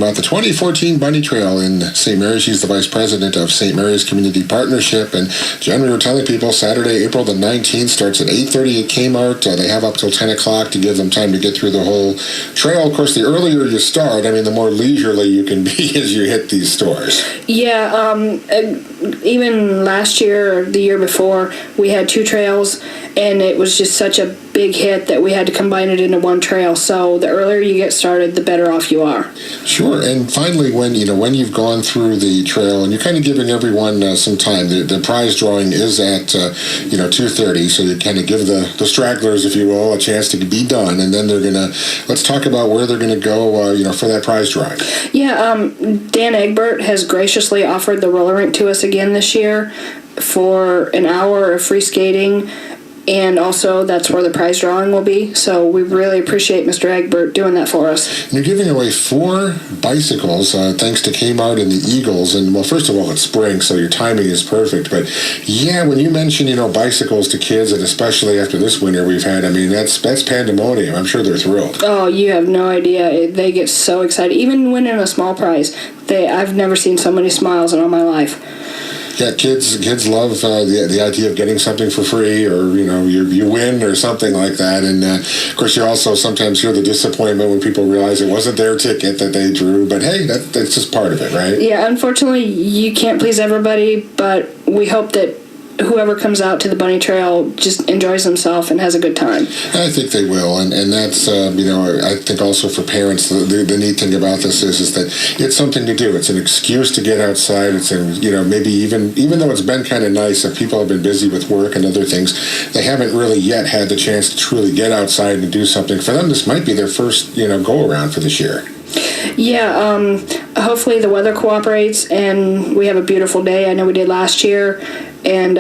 About the 2014 Bunny Trail in St. Mary's. She's the Vice President of St. Mary's Community Partnership. And Jen, we were telling people Saturday, April the 19th, starts at 8:30 at Kmart. They have up till 10 o'clock to give them time to get through the whole trail. Of course, the earlier you start, the more leisurely you can be as you hit these stores. Yeah, even last year or the year before, we had two trails, and it was just such a big hit that we had to combine it into one trail. So the earlier you get started, the better off you are. Sure. And finally, when you've gone through the trail and you're kind of giving everyone some time, the prize drawing is at 2:30, so you kind of give the stragglers, if you will, a chance to be done, and then let's talk about where they're gonna go for that prize drawing. Yeah, Dan Egbert has graciously offered the roller rink to us again this year for an hour of free skating. And also, that's where the prize drawing will be. So we really appreciate Mr. Egbert doing that for us. And you're giving away 4 bicycles, thanks to Kmart and the Eagles. And, well, first of all, it's spring, so your timing is perfect. But, yeah, when you mention, bicycles to kids, and especially after this winter we've had, that's pandemonium. I'm sure they're thrilled. Oh, you have no idea. They get so excited. Even winning a small prize, I've never seen so many smiles in all my life. Yeah, kids love the idea of getting something for free, or you win or something like that. And of course, you also sometimes hear the disappointment when people realize it wasn't their ticket that they drew. But hey, that's just part of it, right? Yeah, unfortunately, you can't please everybody, but we hope that whoever comes out to the Bunny Trail just enjoys themselves and has a good time. I think they will, and that's I think also for parents the neat thing about this is that it's something to do. It's an excuse to get outside. It's maybe even though it's been kind of nice, if people have been busy with work and other things, they haven't really yet had the chance to truly get outside and do something. For them, this might be their first go around for this year. Yeah, hopefully the weather cooperates and we have a beautiful day. I know we did last year, and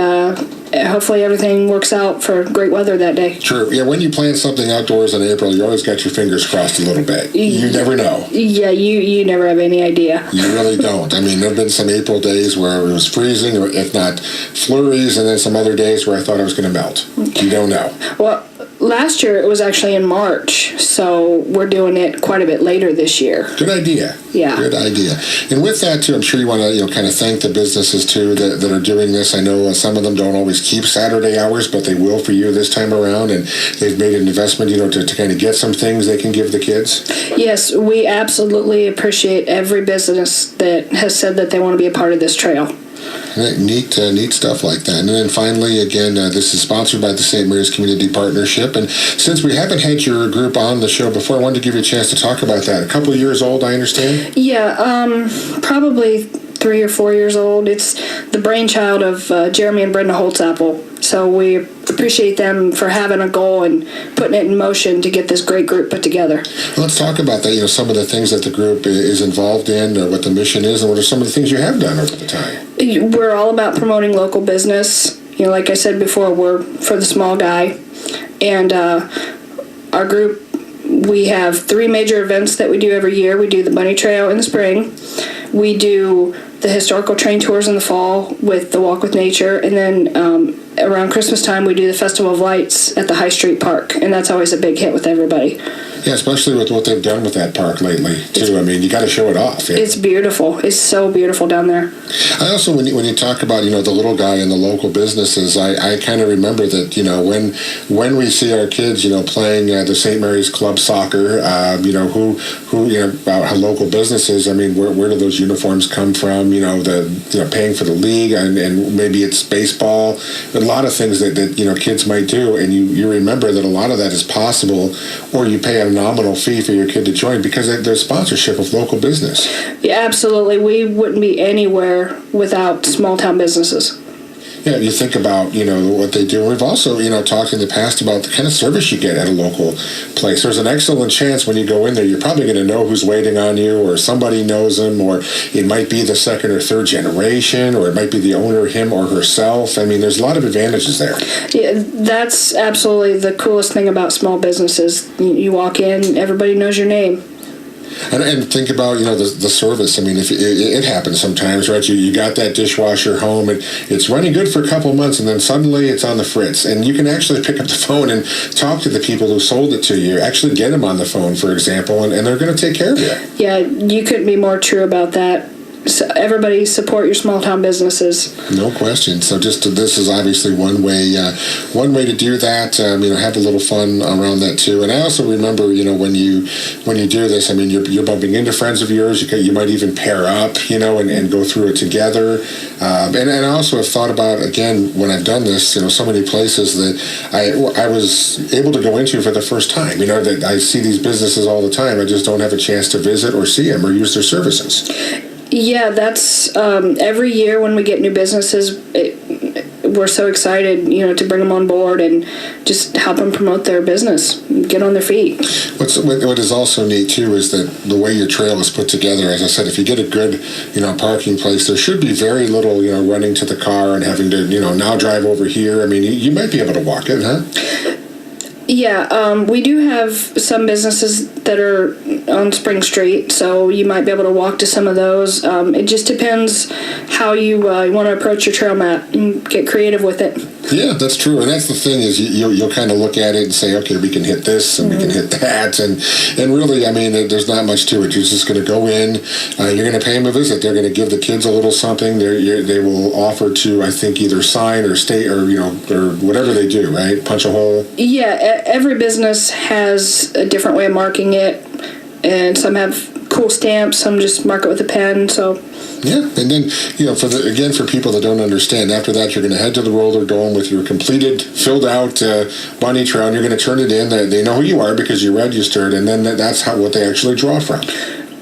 hopefully everything works out for great weather that day. Sure. Yeah, when you plan something outdoors in April, you always got your fingers crossed a little bit. You never know. Yeah, you never have any idea. You really don't. There have been some April days where it was freezing, or if not flurries, and then some other days where I thought it was going to melt. You don't know. Well, last year it was actually in March, so we're doing it quite a bit later this year. Good idea. Yeah. Good idea. And with that, too, I'm sure you want to kind of thank the businesses, too, that are doing this. I know some of them don't always keep Saturday hours, but they will for you this time around, and they've made an investment, to kind of get some things they can give the kids. Yes, we absolutely appreciate every business that has said that they want to be a part of this trail. Neat stuff like that. And then finally, again, this is sponsored by the St. Mary's Community Partnership. And since we haven't had your group on the show before, I wanted to give you a chance to talk about that. A couple of years old, I understand? Yeah, probably 3 or 4 years old. It's the brainchild of Jeremy and Brenda Holtzapfel. So we appreciate them for having a goal and putting it in motion to get this great group put together. Let's talk about that. Some of the things that the group is involved in, what the mission is, and what are some of the things you have done over the time? We're all about promoting local business. Like I said before, we're for the small guy. And our group, we have 3 major events that we do every year. We do the Bunny Trail in the spring. We do the historical train tours in the fall with the Walk with Nature. And then around Christmas time, we do the Festival of Lights at the High Street Park. And that's always a big hit with everybody. Yeah, especially with what they've done with that park lately, too. You got to show it off. Yeah. It's beautiful. It's so beautiful down there. I also, when you talk about, the little guy and the local businesses, I kind of remember that, when we see our kids, playing the St. Mary's Club soccer, about how local businesses, where do those uniforms come from? Paying for the league, and maybe it's baseball, a lot of things that kids might do, and you remember that a lot of that is possible, or you pay a nominal fee for your kid to join because there's sponsorship of local business. Yeah, absolutely. We wouldn't be anywhere without small town businesses. Yeah, you think about, what they do. We've also, talked in the past about the kind of service you get at a local place. There's an excellent chance when you go in there, you're probably going to know who's waiting on you, or somebody knows them, or it might be the second or third generation, or it might be the owner, him or herself. There's a lot of advantages there. Yeah, that's absolutely the coolest thing about small businesses. You walk in, everybody knows your name. And think about, the service. I mean, if it happens sometimes, right? You got that dishwasher home and it's running good for a couple months, and then suddenly it's on the fritz. And you can actually pick up the phone and talk to the people who sold it to you. Actually get them on the phone, for example, and they're going to take care of you. Yeah, you couldn't be more true about that. So everybody support your small town businesses. No question. So this is obviously one way to do that. Have a little fun around that too. And I also remember, when you do this, I mean, you're bumping into friends of yours. You might even pair up, and go through it together. And I also have thought about, again, when I've done this, so many places that I was able to go into for the first time. That I see these businesses all the time. I just don't have a chance to visit or see them or use their services. Yeah, that's every year when we get new businesses, we're so excited, to bring them on board and just help them promote their business, get on their feet. What is also neat too is that the way your trail is put together. As I said, if you get a good, parking place, there should be very little, running to the car and having to, now drive over here. I mean, you might be able to walk it, huh? Yeah, we do have some businesses that are on Spring Street, so you might be able to walk to some of those. It just depends how you want to approach your trail map and get creative with it. Yeah, that's true, and that's the thing is you'll kind of look at it and say, okay, we can hit this and we can hit that, and really, I mean, there's not much to it. You're just going to go in, you're going to pay them a visit. They're going to give the kids a little something. They will offer to, I think, either sign or stay or or whatever they do, right? Punch a hole. Yeah, every business has a different way of marking it, and some have cool stamps, some just mark it with a pen. So. Yeah, and then, for people that don't understand, after that, you're going to head to the roller dome with your completed, filled out bunny trail, and you're going to turn it in. They know who you are because you registered, and then that's what they actually draw from.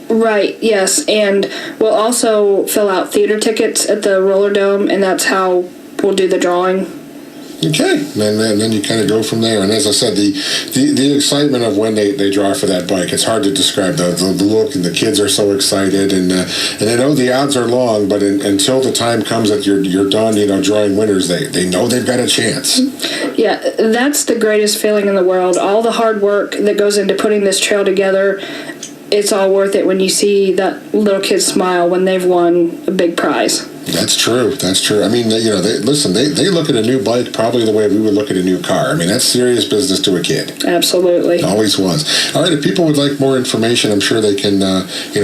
Right, yes, and we'll also fill out theater tickets at the roller dome, and that's how we'll do the drawing. Okay, and then you kind of go from there. And as I said, the excitement of when they draw for that bike, it's hard to describe the look, and the kids are so excited. And I know the odds are long, but until the time comes that you're done, drawing winners, they know they've got a chance. Yeah, that's the greatest feeling in the world. All the hard work that goes into putting this trail together, it's all worth it when you see that little kid smile when they've won a big prize. That's true. I mean, they look at a new bike probably the way we would look at a new car. I mean, that's serious business to a kid. Absolutely. It always was. All right, if people would like more information, I'm sure they can,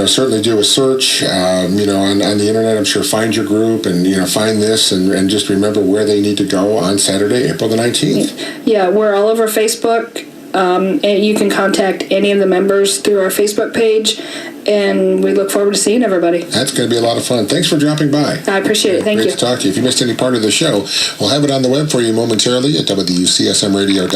certainly do a search, on the internet. I'm sure find your group and, find this and just remember where they need to go on Saturday, April the 19th. Yeah, we're all over Facebook. And you can contact any of the members through our Facebook page, and we look forward to seeing everybody. That's going to be a lot of fun. Thanks for dropping by. I appreciate it. Thank you. Great to talk to you. If you missed any part of the show, we'll have it on the web for you momentarily at WCSMradio.com.